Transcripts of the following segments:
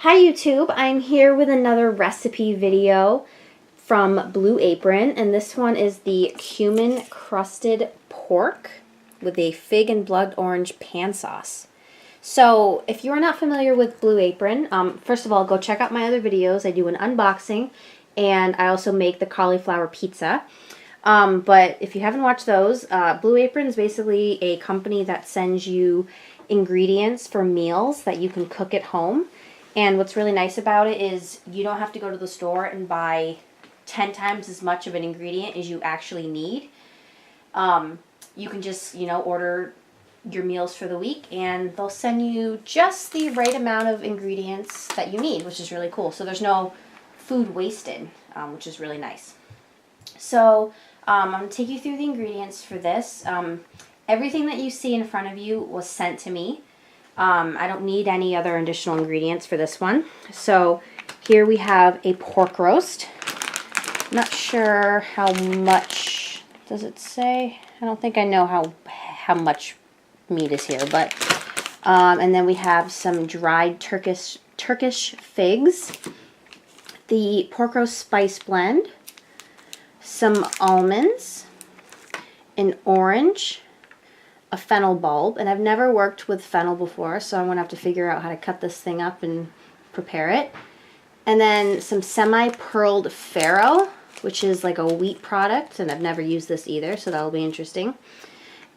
Hi YouTube, I'm here with another recipe video from Blue Apron, and this one is the cumin-crusted pork with a fig and blood orange pan sauce. So if you are not familiar with Blue Apron, first of all, go check out my other videos. I do an unboxing, and I also make the cauliflower pizza. But if you haven't watched those, Blue Apron is basically a company that sends you ingredients for meals that you can cook at home. And what's really nice about it is you don't have to go to the store and buy 10 times as much of an ingredient as you actually need. You can just, order your meals for the week and they'll send you just the right amount of ingredients that you need, which is really cool. So there's no food wasted, which is really nice. So I'm going to take you through the ingredients for this. Everything that you see in front of you was sent to me. I don't need any other additional ingredients for this one. So here we have a pork roast. I'm not sure how much, does it say? I don't think I know how much meat is here, but and then we have some dried Turkish figs, the pork roast spice blend, some almonds, an orange, a fennel bulb, and I've never worked with fennel before, so I'm going to have to figure out how to cut this thing up and prepare it. And then some semi-pearled farro, which is like a wheat product, and I've never used this either, so that'll be interesting.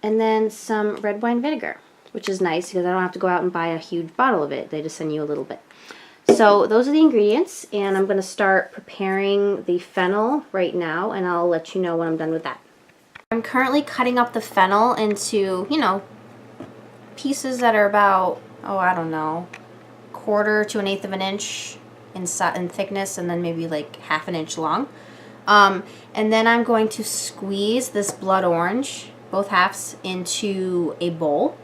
And then some red wine vinegar, which is nice because I don't have to go out and buy a huge bottle of it. They just send you a little bit. So those are the ingredients, and I'm going to start preparing the fennel right now, and I'll let you know when I'm done with that. I'm currently cutting up the fennel into, pieces that are about, I don't know, 1/4 to 1/8 of an inch in thickness, and then maybe like 1/2 inch long. And then I'm going to squeeze this blood orange, both halves, into a bowl.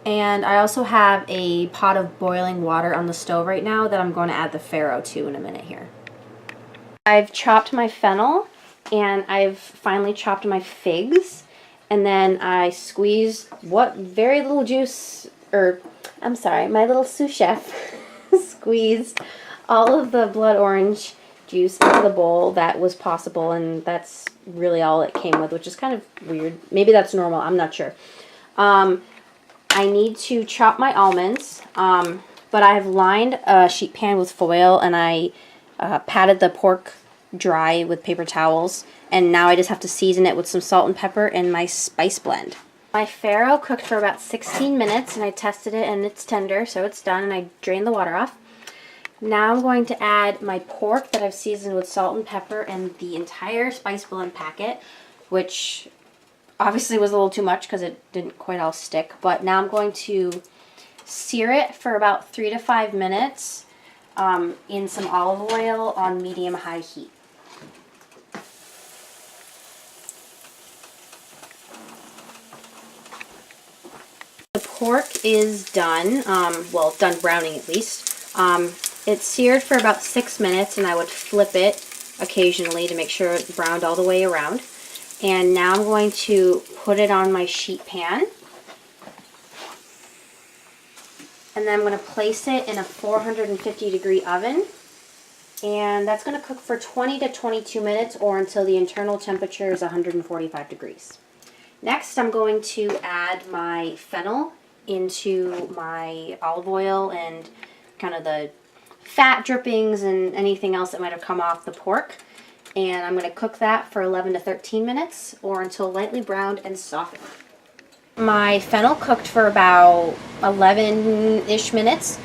And I also have a pot of boiling water on the stove right now that I'm going to add the farro to in a minute here. I've chopped my fennel, and I've finally chopped my figs, and then I squeezed very little juice, my little sous chef squeezed all of the blood orange juice into the bowl that was possible, and that's really all it came with, which is kind of weird. Maybe that's normal, I'm not sure. I need to chop my almonds, but I have lined a sheet pan with foil, and I patted the pork dry with paper towels, and now I just have to season it with some salt and pepper and my spice blend. My farro cooked for about 16 minutes, and I tested it, and it's tender, so it's done, and I drained the water off. Now I'm going to add my pork that I've seasoned with salt and pepper and the entire spice blend packet, which obviously was a little too much because it didn't quite all stick, but now I'm going to sear it for about 3 to 5 minutes in some olive oil on medium-high heat. The pork is done, done browning at least. It's seared for about 6 minutes, and I would flip it occasionally to make sure it browned all the way around. And now I'm going to put it on my sheet pan. And then I'm going to place it in a 450-degree oven. And that's going to cook for 20 to 22 minutes, or until the internal temperature is 145 degrees. Next, I'm going to add my fennel into my olive oil and kind of the fat drippings and anything else that might have come off the pork. And I'm going to cook that for 11 to 13 minutes, or until lightly browned and softened. My fennel cooked for about 11-ish minutes.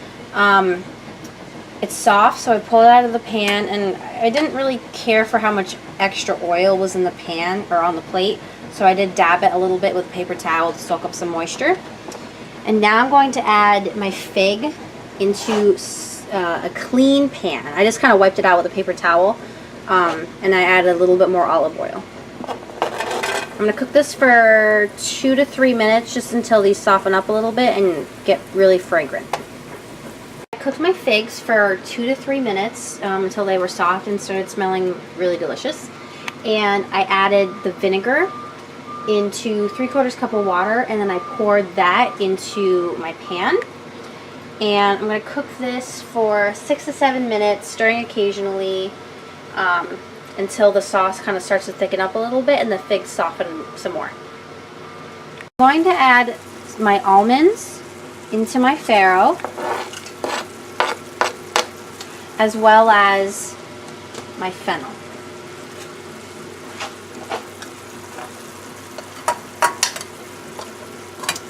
It's soft, so I pulled it out of the pan, and I didn't really care for how much extra oil was in the pan or on the plate, so I did dab it a little bit with a paper towel to soak up some moisture. And now I'm going to add my fig into a clean pan. I just kind of wiped it out with a paper towel, and I added a little bit more olive oil. I'm going to cook this for 2 to 3 minutes, just until these soften up a little bit and get really fragrant. I cooked my figs for 2 to 3 minutes until they were soft and started smelling really delicious. And I added the vinegar into 3/4 cup of water, and then I poured that into my pan. And I'm going to cook this for 6 to 7 minutes, stirring occasionally, until the sauce kind of starts to thicken up a little bit and the figs soften some more. I'm going to add my almonds into my farro, as well as my fennel.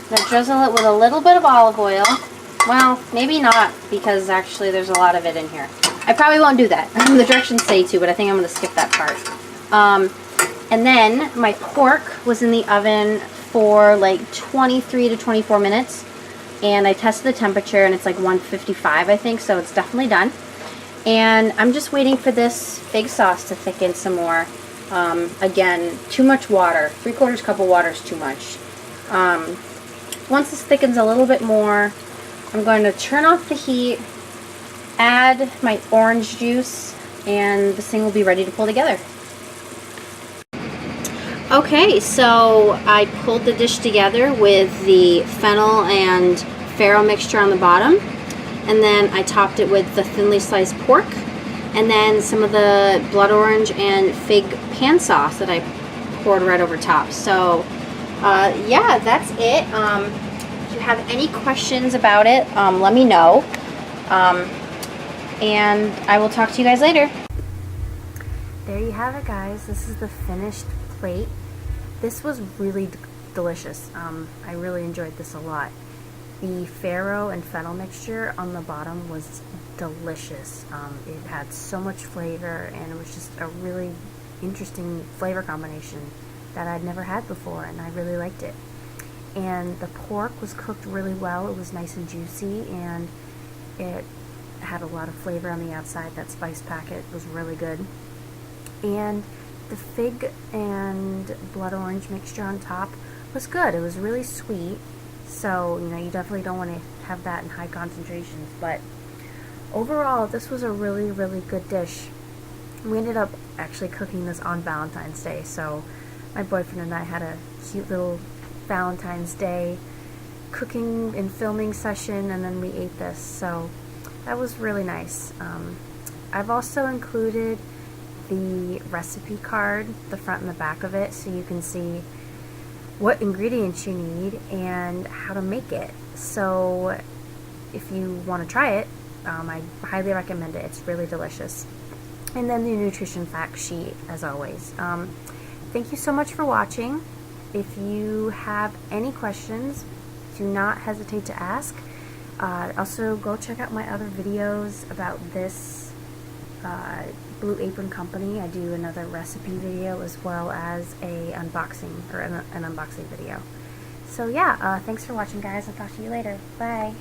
I'm going to drizzle it with a little bit of olive oil. Well, maybe not, because actually there's a lot of it in here. I probably won't do that. The directions say to, but I think I'm going to skip that part. And then my pork was in the oven for like 23 to 24 minutes. And I tested the temperature and it's like 155, I think, so it's definitely done. And I'm just waiting for this fig sauce to thicken some more. Again, too much water. 3/4 cup of water is too much. Once this thickens a little bit more, I'm going to turn off the heat, add my orange juice, and this thing will be ready to pull together. Okay, so I pulled the dish together with the fennel and farro mixture on the bottom, and then I topped it with the thinly sliced pork, and then some of the blood orange and fig pan sauce that I poured right over top. So yeah, that's it. If you have any questions about it, let me know, and I will talk to you guys later. There you have it, guys. This is the finished plate. This was really delicious. I really enjoyed this a lot. The farro and fennel mixture on the bottom was delicious. It had so much flavor, and it was just a really interesting flavor combination that I'd never had before, and I really liked it. And the pork was cooked really well. It was nice and juicy, and it had a lot of flavor on the outside. That spice packet was really good. And the fig and blood orange mixture on top was good. It was really sweet, so you know, you definitely don't want to have that in high concentrations, but overall this was a really, really good dish. We ended up actually cooking this on Valentine's Day, so my boyfriend and I had a cute little Valentine's Day cooking and filming session, and then we ate this, so that was really nice. I've also included the recipe card, the front and the back of it, so you can see what ingredients you need and how to make it. So if you want to try it, I highly recommend it. It's really delicious. And then the nutrition fact sheet, as always. Thank you so much for watching. If you have any questions, do not hesitate to ask. Also, go check out my other videos about this Blue Apron company. I do another recipe video as well as a unboxing, or an unboxing video. So yeah, thanks for watching, guys. I'll talk to you later. Bye.